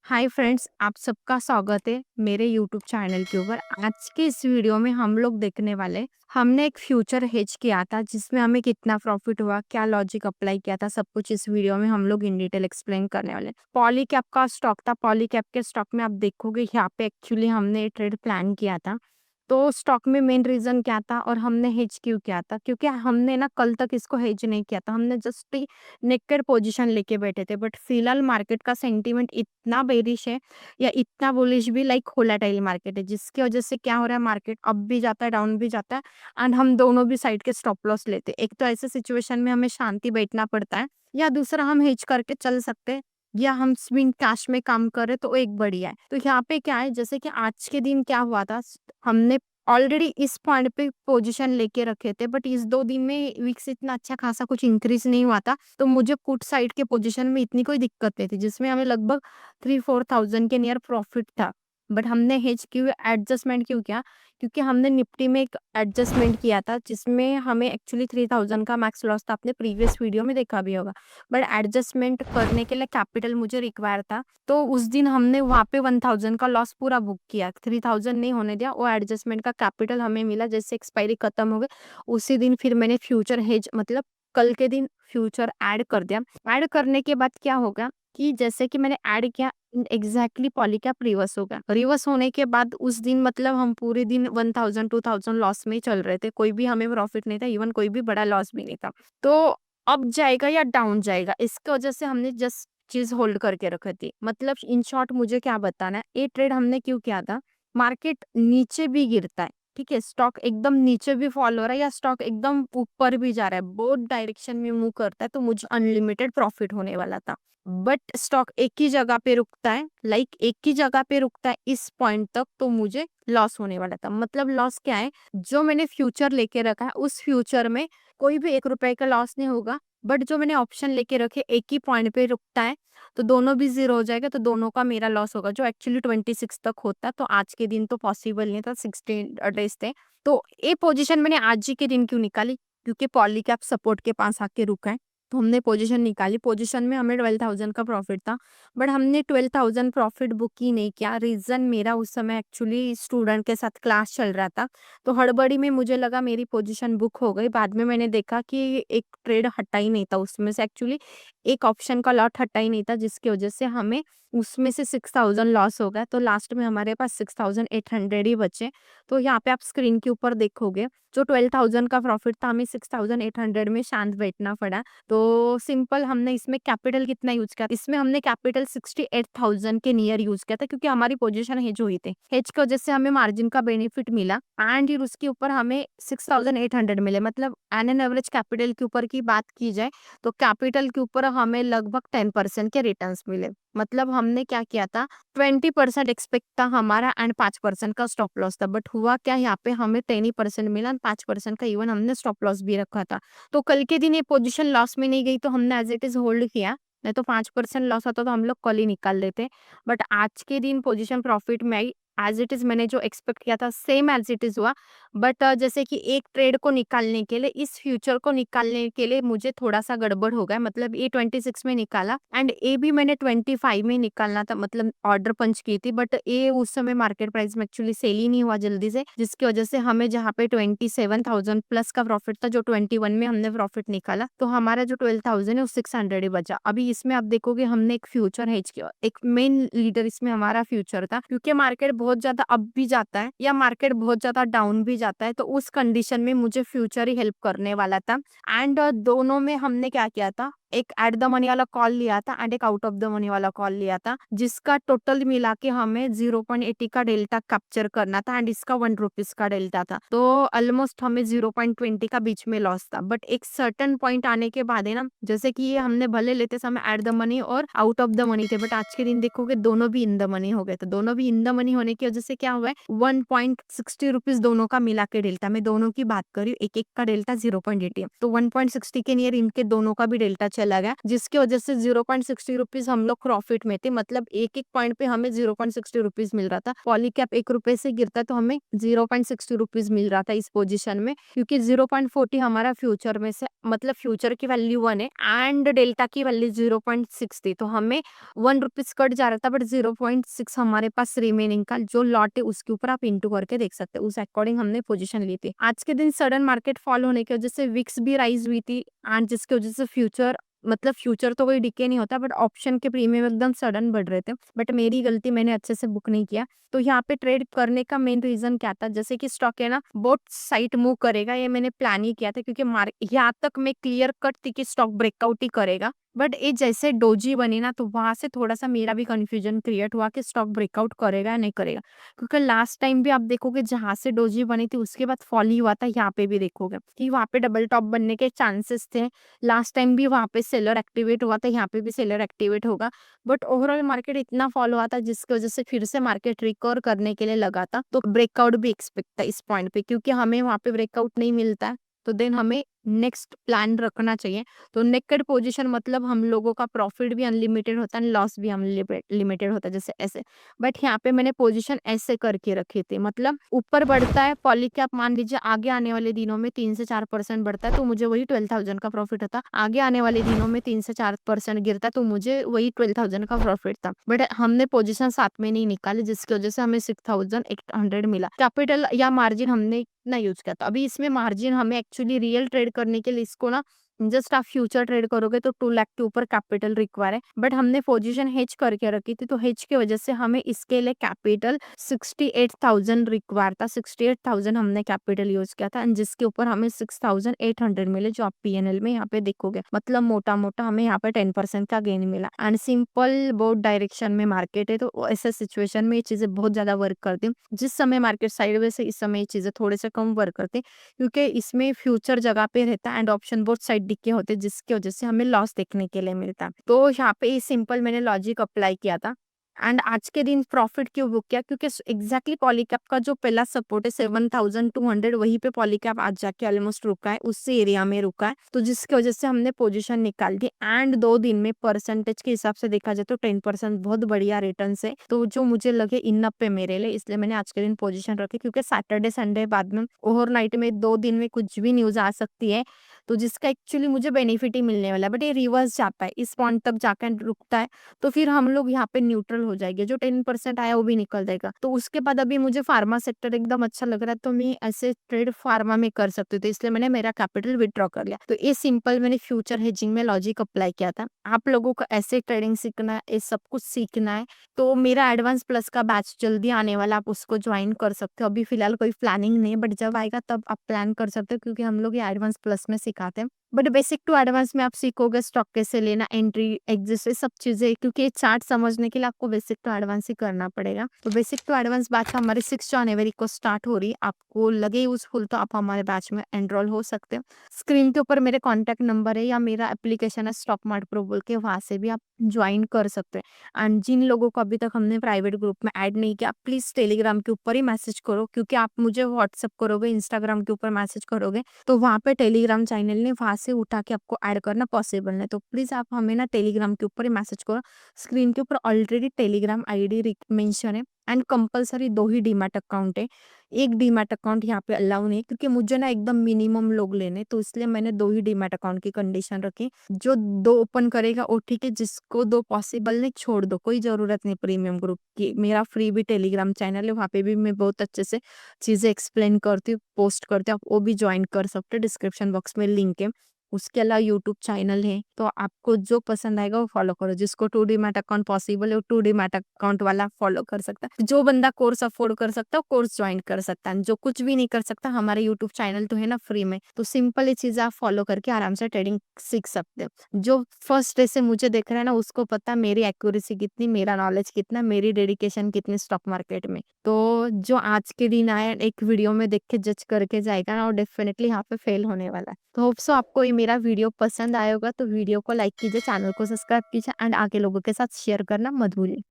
Hi friends, आप सबका स्वागत है मेरे यूट्यूब चैनल के ऊपर। आज के इस वीडियो में हम लोग देखने वाले, हमने एक फ्यूचर हेज किया था जिसमें हमें कितना प्रॉफिट हुआ, क्या लॉजिक अप्लाई किया था, सब कुछ इस वीडियो में हम लोग इन डिटेल एक्सप्लेन करने वाले हैं। पॉलीकैप का स्टॉक था। पॉलीकैप के स्टॉक में आप देखोगे यहाँ पे एक्चुअली हमने ट्रेड प्लान किया था। तो स्टॉक में मेन रीजन क्या था और हमने हेज क्यों किया था, क्योंकि हमने ना कल तक इसको हेज नहीं किया था, हमने जस्ट नेकेड पोजीशन लेके बैठे थे। बट फिलहाल मार्केट का सेंटीमेंट इतना बेरिश है या इतना बुलिश भी, लाइक वोलेटाइल मार्केट है, जिसकी वजह से क्या हो रहा है, मार्केट अप भी जाता है, डाउन भी जाता है। एंड हम दोनों भी साइड के स्टॉप लॉस लेते हैं। एक तो ऐसे सिचुएशन में हमें शांति बैठना पड़ता है, या दूसरा हम हेज करके चल सकते हैं, या हम स्विंग कैश में काम करें तो एक बढ़िया है। तो यहाँ पे क्या है, जैसे कि आज के दिन क्या हुआ था, हमने ऑलरेडी इस पॉइंट पे पोजीशन लेके रखे थे, बट इस 2 दिन में विक्स इतना अच्छा खासा कुछ इंक्रीज नहीं हुआ था। तो मुझे पुट साइड के पोजीशन में इतनी कोई दिक्कत नहीं थी, जिसमें हमें लगभग 3-4 थाउजेंड के नियर प्रॉफिट था। बट हमने हेज क्यों, एडजस्टमेंट क्यों किया, क्योंकि हमने निफ्टी में एक एडजस्टमेंट किया था जिसमें हमें एक्चुअली 3000 का मैक्स लॉस था। आपने प्रीवियस वीडियो में देखा भी होगा। बट एडजस्टमेंट करने के लिए कैपिटल मुझे रिक्वायर था, तो उस दिन हमने वहाँ पे 1000 का लॉस पूरा बुक किया, 3000 नहीं होने दिया। वो एडजस्टमेंट का कैपिटल हमें मिला, जैसे एक्सपायरी खत्म हो गई उसी दिन फिर मैंने फ्यूचर हेज, मतलब कल के दिन फ्यूचर ऐड कर दिया। ऐड करने के बाद क्या होगा कि जैसे कि मैंने ऐड किया, एग्जैक्टली पॉलीकैप रिवर्स हो गया। रिवर्स होने के बाद उस दिन मतलब हम पूरे दिन 1000-2000 लॉस में ही चल रहे थे, कोई भी हमें प्रॉफिट नहीं था, इवन कोई भी बड़ा लॉस भी नहीं था। तो अप जाएगा या डाउन जाएगा, इसकी वजह से हमने जस्ट चीज होल्ड करके रखी थी। मतलब इन शॉर्ट मुझे क्या बताना है, ये ट्रेड हमने क्यों किया था, मार्केट नीचे भी गिरता है, ठीक है, स्टॉक एकदम नीचे भी फॉल हो रहा है, या स्टॉक एकदम ऊपर भी जा रहा है, बोथ डायरेक्शन में मूव करता है, तो मुझे अनलिमिटेड प्रॉफिट होने वाला था। बट स्टॉक एक ही जगह पे रुकता है, लाइक एक ही जगह पे रुकता है इस पॉइंट तक, तो मुझे लॉस होने वाला था। मतलब लॉस क्या है, जो मैंने फ्यूचर लेके रखा है उस फ्यूचर में कोई भी 1 रुपए का लॉस नहीं होगा। बट जो मैंने ऑप्शन लेके रखे एक ही पॉइंट पे रुकता है, तो दोनों भी ज़ीरो हो जाएगा, तो दोनों का मेरा लॉस होगा, जो एक्चुअली 26 तक होता है। तो आज के दिन तो पॉसिबल नहीं था, 16 डेज़ थे। तो ये पोज़ीशन मैंने आज ही के दिन क्यों निकाली? क्योंकि पॉलीकैप सपोर्ट के पास आके रुका है, तो हमने पोज़ीशन निकाली। पोज़ीशन में हमें 12,000 का प्रॉफ़िट था, बट हमने 12,000 प्रॉफ़िट बुक ही नहीं किया। रीज़न मेरा उस समय एक्चुअली स्टूडेंट के साथ क्लास चल रहा था, तो हड़बड़ी में मुझे लगा मेरी पोज़ीशन बुक हो गई। बाद में मैंने देखा कि एक ट्रेड हटा ही नहीं था उसमें से, एक्चुअली एक ऑप्शन का लॉट हटा ही नहीं था, जिसकी वजह से हमें उसमें से 6000 लॉस हो गया। तो लास्ट में हमारे पास 6800 ही बचे। तो यहाँ पे आप स्क्रीन के ऊपर देखोगे, जो 12,000 का प्रॉफिट था, हमें 6800 में शांत बैठना पड़ा। तो सिंपल, हमने इसमें कैपिटल कितना यूज किया, इसमें हमने कैपिटल 68,000 के नियर यूज किया था, क्योंकि हमारी पोजीशन हेज हुई थी। हेज की वजह से हमें मार्जिन का बेनिफिट मिला, एंड फिर उसके ऊपर हमें 6800 मिले। मतलब एन एवरेज कैपिटल के ऊपर की बात की जाए, तो कैपिटल के ऊपर हमें लगभग 10% के रिटर्न्स मिले। मतलब हमने क्या किया था, 20% एक्सपेक्ट था हमारा, एंड 5% का स्टॉप लॉस था। बट हुआ क्या, यहाँ पे हमें 10% मिला, 5% का इवन हमने स्टॉप लॉस भी रखा था। तो कल के दिन ये पोजीशन लॉस में नहीं गई, तो हमने एज इट इज होल्ड किया। नहीं तो 5% लॉस होता तो हम लोग कल ही निकाल लेते। बट आज के दिन पोजीशन प्रॉफिट में आई। एज इट इज मैंने जो एक्सपेक्ट किया था सेम एज इट इज हुआ। बट जैसे कि एक ट्रेड को निकालने के लिए, इस फ्यूचर को निकालने के लिए मुझे थोड़ा सा गड़बड़ हो गया। मतलब ए 26 में निकाला, एंड ए भी मैंने 25 में निकालना था, मतलब ऑर्डर पंच की थी। बट ए उस समय मार्केट प्राइस में एक्चुअली सेल ही नहीं हुआ जल्दी से, जिसकी वजह से हमें जहाँ पे 27,000 प्लस का प्रॉफिट था, जो 21 में हमने प्रॉफिट निकाला, तो हमारा जो 12,000 है वो 600 ही बचा। अभी इसमें आप देखोगे हमने एक फ्यूचर हेज किया, एक मेन लीडर इसमें हमारा फ्यूचर था, क्योंकि मार्केट बहुत ज्यादा अप भी जाता है या मार्केट बहुत ज्यादा डाउन भी जाता है, तो उस कंडीशन में मुझे फ्यूचर ही हेल्प करने वाला था। एंड दोनों में हमने क्या किया था, एक एट द मनी वाला कॉल लिया था एंड एक आउट ऑफ द मनी वाला कॉल लिया था, जिसका टोटल मिला के हमें 0.80 का डेल्टा कैप्चर करना था, एंड इसका 1 रुपीज का डेल्टा था। तो ऑलमोस्ट हमें 0.20 का बीच में लॉस था। बट एक सर्टन पॉइंट आने के बाद है ना, जैसे कि ये हमने भले लेते समय एट द मनी और आउट ऑफ द मनी थे, बट आज के दिन देखोगे दोनों भी इन द मनी हो गए। तो दोनों भी इन द मनी होने की वजह से क्या हुआ है, 1.60 रुपीज दोनों का मिला के डेल्टा, मैं दोनों की बात कर रही हूँ, एक एक का डेल्टा 0.80 है, तो 1.60 के नियर इनके दोनों का भी डेल्टा चल चला गया, जिसकी वजह से 0.60 रुपीज हम लोग प्रॉफिट में थे। मतलब एक एक पॉइंट पे हमें 0.60 रुपीज मिल रहा था। पॉलीकैप 1 रुपए से गिरता तो हमें 0.60 रुपीज मिल रहा था इस पोजीशन में, क्योंकि 0.40 हमारा फ्यूचर में से, मतलब फ्यूचर की वैल्यू 1 है एंड डेल्टा की वैल्यू 0.6 थी, तो हमें 1 रुपीज कट जा रहा था, बट 0.6 हमारे पास रिमेनिंग का जो लॉट है उसके ऊपर आप इंटू करके देख सकते हैं। उस अकॉर्डिंग हमने पोजीशन ली थी। आज के दिन सडन मार्केट फॉल होने की वजह से विक्स भी राइज हुई थी एंड जिसकी वजह से फ्यूचर, मतलब फ्यूचर तो कोई डिके नहीं होता, बट ऑप्शन के प्रीमियम एकदम सडन बढ़ रहे थे। बट मेरी गलती, मैंने अच्छे से बुक नहीं किया। तो यहाँ पे ट्रेड करने का मेन रीजन क्या था, जैसे कि स्टॉक है ना बोथ साइड मूव करेगा, ये मैंने प्लान ही किया था, क्योंकि यहाँ तक मैं क्लियर कट थी कि स्टॉक ब्रेकआउट ही करेगा। बट ये जैसे डोजी बनी ना, तो वहां से थोड़ा सा मेरा भी कंफ्यूजन क्रिएट हुआ कि स्टॉक ब्रेकआउट करेगा या नहीं करेगा, क्योंकि लास्ट टाइम भी आप देखोगे जहां से डोजी बनी थी उसके बाद फॉल ही हुआ था। यहाँ पे भी देखोगे कि वहां पे डबल टॉप बनने के चांसेस थे। लास्ट टाइम भी वहां पे सेलर एक्टिवेट हुआ था, यहाँ पे भी सेलर एक्टिवेट होगा। बट ओवरऑल मार्केट इतना फॉल हुआ था जिसकी वजह से फिर से मार्केट रिकवर करने के लिए लगा था। तो ब्रेकआउट भी एक्सपेक्ट था इस पॉइंट पे, क्योंकि हमें वहां पे ब्रेकआउट नहीं मिलता है, तो देन हमें नेक्स्ट प्लान रखना चाहिए। तो नेकेड पोजीशन मतलब हम लोगों का प्रॉफिट भी अनलिमिटेड होता है, लॉस भी अनलिमिटेड होता है, जैसे ऐसे। बट यहाँ पे मैंने पोजीशन ऐसे करके रखी थी, मतलब ऊपर बढ़ता है पॉलीकैप, मान लीजिए आगे आने वाले दिनों में 3 से 4% बढ़ता है तो मुझे वही 12,000 का प्रॉफिट होता। आगे आने वाले दिनों में 3 से 4% गिरता है तो मुझे वही 12,000 का प्रॉफिट था। बट हमने पोजीशन साथ में नहीं निकाली, जिसकी वजह से हमें 6,800 मिला। कैपिटल या मार्जिन हमने ना यूज किया था। अभी इसमें मार्जिन हमें एक्चुअली रियल ट्रेड करने के लिए इसको ना, जस्ट आप फ्यूचर ट्रेड करोगे तो 2 लाख के ऊपर कैपिटल रिक्वायर है। बट हमने पोजीशन हेज करके रखी थी, तो हेज की वजह से हमें इसके लिए कैपिटल 68,000 रिक्वायर था। 68,000 हमने कैपिटल यूज किया था एंड जिसके ऊपर हमें 6,800 मिले, जो आप पीएनएल में यहाँ पे देखोगे। मतलब मोटा मोटा हमें यहाँ पे 10% का गेन मिला एंड सिंपल बोथ डायरेक्शन में मार्केट है, तो ऐसे सिचुएशन में ये चीजें बहुत ज्यादा वर्क करती हैं। जिस समय मार्केट साइडवेज है, इस समय ये चीजें थोड़े से कम वर्क करती हैं, क्योंकि इसमें फ्यूचर जगह पे रहता है एंड ऑप्शन बोथ साइड दिखे होते हैं, जिसकी वजह से हमें लॉस देखने के लिए मिलता है। तो यहाँ पे सिंपल मैंने लॉजिक अप्लाई किया था एंड आज के दिन प्रॉफिट क्यों बुक किया, क्योंकि एग्जैक्टली पॉलीकैप का जो पहला सपोर्ट है 7,200, वहीं पे पॉलीकैप आज जाके ऑलमोस्ट रुका है, उससे एरिया में रुका है, तो जिसकी वजह से हमने पोजीशन निकाल दी। एंड 2 दिन में परसेंटेज के हिसाब से देखा जाए तो 10% बहुत बढ़िया रिटर्न है, तो जो मुझे लगे इनफ पे मेरे लिए, इसलिए मैंने आज के दिन पोजीशन रखी। क्योंकि सैटरडे संडे बाद में ओवरनाइट में 2 दिन में कुछ भी न्यूज आ सकती है, तो जिसका एक्चुअली मुझे बेनिफिट ही मिलने वाला है। बट ये रिवर्स जाता है, इस पॉइंट तक जाकर रुकता है, तो फिर हम लोग यहाँ पे न्यूट्रल हो जाएंगे, जो 10% आया वो भी निकल जाएगा। तो उसके बाद अभी मुझे फार्मा सेक्टर एकदम अच्छा लग रहा है, तो मैं ऐसे ट्रेड फार्मा में कर सकती हूँ, तो इसलिए मैंने मेरा कैपिटल विड्रॉ कर लिया। तो ये सिंपल मैंने फ्यूचर हेजिंग में लॉजिक अप्लाई किया था। आप लोगों को ऐसे ट्रेडिंग सीखना है, ये सब कुछ सीखना है, तो मेरा एडवांस प्लस का बैच जल्दी आने वाला, आप उसको ज्वाइन कर सकते हो। अभी फिलहाल कोई प्लानिंग नहीं है, बट जब आएगा तब आप प्लान कर सकते हो, क्योंकि हम लोग ये एडवांस प्लस में सिखाते हैं। बट बेसिक टू एडवांस में आप सीखोगे स्टॉक कैसे लेना, एंट्री एग्जिट, ये सब चीजें, क्योंकि ये चार्ट समझने के लिए आपको बेसिक टू एडवांस ही करना पड़ेगा। तो बेसिक टू एडवांस बैच हमारी 6 जनवरी को स्टार्ट हो रही है। आपको लगे यूजफुल तो आप हमारे बैच में एनरोल हो सकते हो। स्क्रीन के ऊपर मेरे कॉन्टेक्ट नंबर है या मेरा एप्लीकेशन है स्टॉक मार्ट प्रो बोल के, वहां से भी आप ज्वाइन कर सकते हैं। एंड जिन लोगों को अभी तक हमने प्राइवेट ग्रुप में ऐड नहीं किया, प्लीज टेलीग्राम के ऊपर ही मैसेज करो, क्योंकि आप मुझे व्हाट्सअप करोगे, इंस्टाग्राम के ऊपर मैसेज करोगे तो वहां पे टेलीग्राम चैनल ने वहां से उठा के आपको ऐड करना पॉसिबल नहीं। तो प्लीज आप हमें ना टेलीग्राम के ऊपर ही मैसेज करो। स्क्रीन के ऊपर ऑलरेडी टेलीग्राम आईडी मेंशन है and compulsory 2 he demat account है। एक डीमैट अकाउंट यहाँ पे अलाउ नहीं है, क्योंकि मुझे ना एकदम मिनिमम लोग लेने, तो इसलिए मैंने 2 ही डीमैट अकाउंट की कंडीशन रखी। जो 2 ओपन करेगा वो ठीक है, जिसको 2 पॉसिबल नहीं छोड़ दो, कोई जरूरत नहीं प्रीमियम ग्रुप की। मेरा फ्री भी टेलीग्राम चैनल है, वहाँ पे भी मैं बहुत अच्छे से चीजें एक्सप्लेन करती हूँ, पोस्ट करती हूँ, आप वो भी ज्वाइन कर सकते हो। डिस्क्रिप्शन बॉक्स में लिंक है। उसके अलावा यूट्यूब चैनल है, तो आपको जो पसंद आएगा वो फॉलो करो। जिसको 2 डीमैट अकाउंट पॉसिबल है वो 2 डीमैट अकाउंट वाला फॉलो कर सकता है। जो बंदा कोर्स अफोर्ड कर सकता है वो कोर्स ज्वाइन कर सकता है। जो कुछ भी नहीं कर सकता, हमारे यूट्यूब चैनल तो है ना फ्री में, तो सिंपल ये चीजें आप फॉलो करके आराम से ट्रेडिंग सीख सकते हो। जो फर्स्ट डे से मुझे देख रहा है ना, उसको पता है मेरी एक्यूरेसी कितनी, मेरा नॉलेज कितना, मेरी डेडिकेशन कितनी स्टॉक मार्केट में। तो जो आज के दिन आया एक वीडियो में देख के जज करके जाएगा ना, वो डेफिनेटली यहाँ पे फेल होने वाला है। तो होप सो आपको ये मेरा वीडियो पसंद आया होगा, तो वीडियो को लाइक कीजिए, चैनल को सब्सक्राइब कीजिए एंड आगे लोगों के साथ शेयर करना मत भूलिए।